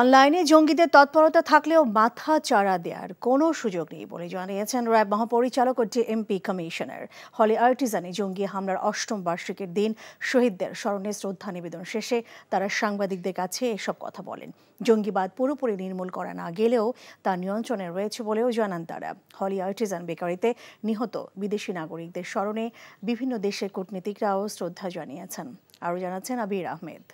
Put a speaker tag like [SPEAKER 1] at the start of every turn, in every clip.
[SPEAKER 1] অনলাইনে জঙ্গিদের তৎপরতা থাকলেও মাথা চাড়া দেওয়ার কোনো সুযোগ নেই বলে জানিয়েছেন র্যাব মহাপরিচালক ও ডিএমপি কমিশনার। হলি আর্টিজানে জঙ্গি হামলার ৮ম বার্ষিকীর দিন শহীদদের স্মরণে শ্রদ্ধা নিবেদন শেষে তারা সাংবাদিকদের কাছে এসব কথা বলেন। জঙ্গিবাদ পুরোপুরি নির্মূল করা না গেলেও তা নিয়ন্ত্রণে রয়েছে বলেও জানান তারা। হলি আর্টিজান বেকারিতে নিহত বিদেশি নাগরিকদের স্মরণে বিভিন্ন দেশের কূটনীতিকরাও শ্রদ্ধা জানিয়েছেন। আরও জানাচ্ছেন আবির আহমেদ।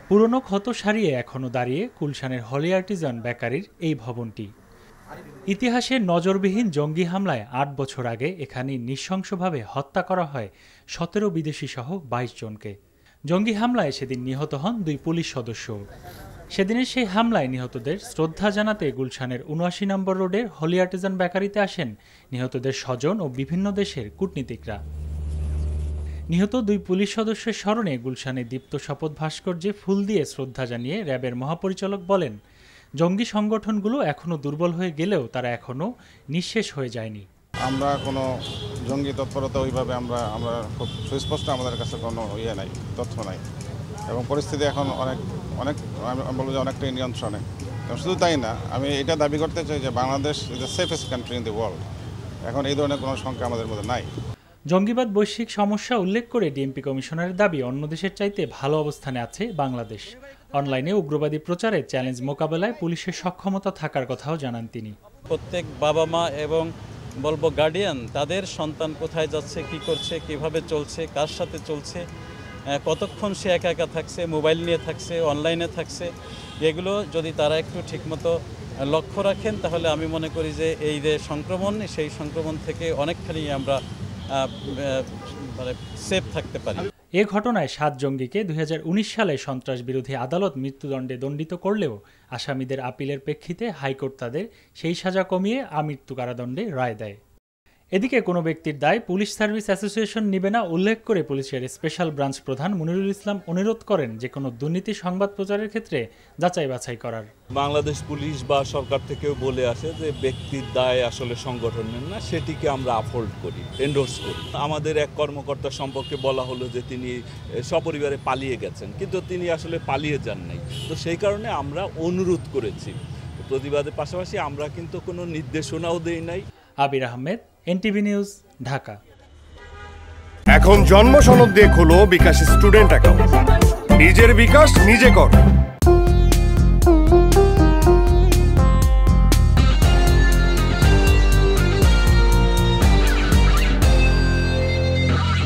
[SPEAKER 2] পুরনো ক্ষত সারিয়ে এখনও দাঁড়িয়ে গুলশানের হলি আর্টিজান বেকারির এই ভবনটি। ইতিহাসে নজরবিহীন জঙ্গি হামলায় ৮ বছর আগে এখানে নৃশংসভাবে হত্যা করা হয় ১৭ বিদেশি সহ ২২ জনকে। জঙ্গি হামলায় সেদিন নিহত হন ২ পুলিশ সদস্য। সেদিনের সেই হামলায় নিহতদের শ্রদ্ধা জানাতে গুলশানের ৭৯ নম্বর রোডের হলি আর্টিজান বেকারিতে আসেন নিহতদের স্বজন ও বিভিন্ন দেশের কূটনীতিকরা। নিহত ২ পুলিশ সদস্যের স্মরণে গুলশানে দীপ্ত শপথ ভাস্কর্যে ফুল দিয়ে শ্রদ্ধা জানিয়ে র্যাবের মহাপরিচালক বলেন, জঙ্গি সংগঠনগুলো এখনও দুর্বল হয়ে গেলেও তারা এখনও নিঃশেষ হয়ে যায়নি।
[SPEAKER 3] আমরা কোনো জঙ্গি তৎপরতা ওইভাবে আমরা খুব সুস্পষ্ট আমাদের কাছে কোনো নাই, তথ্য নাই, এবং পরিস্থিতি এখন অনেক আমি বলবো যে অনেকটাই নিয়ন্ত্রণে। শুধু তাই না, আমি এটা দাবি করতে চাই যে Bangladesh is the safest country in the world. এখন এই ধরনের কোনো সংখ্যা আমাদের মধ্যে নাই।
[SPEAKER 2] জঙ্গিবাদ বৈশ্বিক সমস্যা উল্লেখ করে ডিএমপি কমিশনারের দাবি, অন্য দেশের চাইতে ভালো অবস্থানে আছে বাংলাদেশ। অনলাইনে উগ্রবাদী প্রচারে চ্যালেঞ্জ মোকাবেলায় পুলিশের সক্ষমতা থাকার কথাও জানান তিনি।
[SPEAKER 4] প্রত্যেক বাবা মা এবং বলবো গার্ডিয়ান তাদের সন্তান কোথায় যাচ্ছে, কি করছে, কিভাবে চলছে, কার সাথে চলছে, কতক্ষণ সে একা একা থাকছে, মোবাইল নিয়ে থাকছে, অনলাইনে থাকছে, এগুলো যদি তারা একটু ঠিকমতো লক্ষ্য রাখেন তাহলে আমি মনে করি যে এই যে সংক্রমণ, সেই সংক্রমণ থেকে অনেকখানি আমরা সেফ থাকতে পারি।
[SPEAKER 2] এ ঘটনায় ৭ জঙ্গিকে ২০১৯ সালে সন্ত্রাস বিরোধী আদালত মৃত্যুদণ্ডে দণ্ডিত করলেও আসামিদের আপিলের প্রেক্ষিতে হাইকোর্ট তাদের সেই সাজা কমিয়ে আমৃত্যু কারাদণ্ডে রায় দেয়। এদিকে কোনো ব্যক্তির দায় পুলিশ সার্ভিস অ্যাসোসিয়েশন নেবে না উল্লেখ করে পুলিশের স্পেশাল ব্রাঞ্চ প্রধান মনিরুল ইসলাম অনুরোধ করেন যে কোনো দুর্নীতি সংবাদ প্রচারের ক্ষেত্রে যাচাই বাছাই করার।
[SPEAKER 5] বাংলাদেশ পুলিশ বা সরকার থেকেও বলে আসে যে ব্যক্তির দায় আসলে সংগঠনের না, সেটিকে আমরা আপহোল্ড করি, এন্ডোর্স করি। আমাদের এক কর্মকর্তা সম্পর্কে বলা হলো যে তিনি সপরিবারে পালিয়ে গেছেন, কিন্তু তিনি আসলে পালিয়ে যান নাই। তো সেই কারণে আমরা অনুরোধ করেছি। প্রতিবাদের পাশাপাশি আমরা কিন্তু কোনো নির্দেশনাও দেই নাই।
[SPEAKER 2] আবির আহমেদ, এনটিভি নিউজ, ঢাকা।
[SPEAKER 6] এখন জন্ম সনদ দিয়ে খোলো বিকাশ স্টুডেন্ট অ্যাকাউন্ট। নিজের বিকাশ নিজে কর।